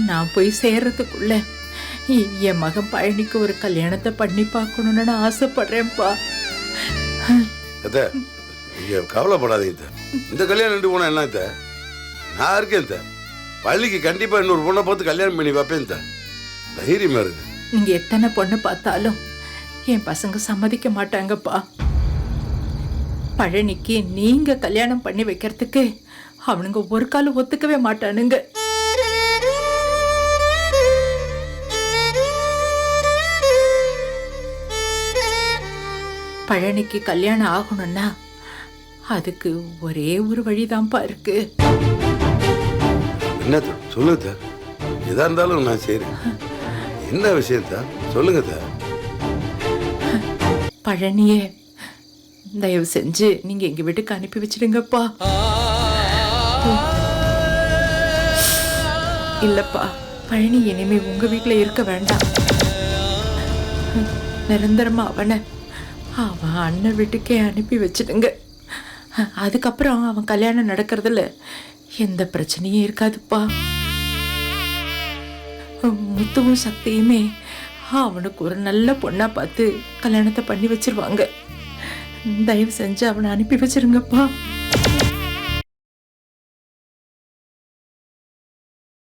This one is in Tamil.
நான் போய் சேர்றதுக்குள்ள என் மகன் பழனிக்கு ஒரு கல்யாணத்தை பண்ணி பார்க்கணும்னு நான் ஆசைப்படுறேன்ப்பா. கவலைப்படாதீங்க. இந்த கல்யாணம் ரெண்டு போனா என்ன நான் இருக்கேன். பள்ளிக்கு கண்டிப்பா இன்னொரு பொண்ணை பார்த்து கல்யாணம் பண்ணி வைப்பேன். தைரியமா இருக்கு. நீங்க எத்தனை பொண்ணு பார்த்தாலும் என் பசங்க சம்மதிக்க மாட்டாங்கப்பா. பழனிக்கு நீங்க கல்யாணம் பண்ணி வைக்கிறதுக்கு அவனுங்க ஒரு காலம் ஒத்துக்கவே மாட்டானுங்க. பழனிக்கு கல்யாணம் ஆகணும்னா அதுக்கு ஒரே ஒரு வழிதான்ப்பா இருக்கு. என்ன சொல்லுங்க. எதா இருந்தாலும் நான் செய்றேன். என்ன விஷயத்த சொல்லுங்க. பழனியே தயவு செஞ்சு நீங்க எங்க வீட்டுக்கு அனுப்பி வச்சிடுங்கப்பா. இல்லப்பா, பழனி இனிமே உங்க வீட்டுல இருக்க வேண்டாம். நிரந்தரமா அவன் அண்ணன் வீட்டுக்கே அனுப்பி வச்சிடுங்க. அதுக்கப்புறம் அவன் கல்யாணம் நடக்கிறதுல எந்த பிரச்சனையும் இருக்காதுப்பா. முத்துவும் சக்தியுமே அவனுக்கு ஒரு நல்ல பொண்ணா பார்த்து கல்யாணத்தை பண்ணி வச்சிருவாங்க. தயவு செஞ்சு அவனை அனுப்பி வச்சிருங்கப்பா.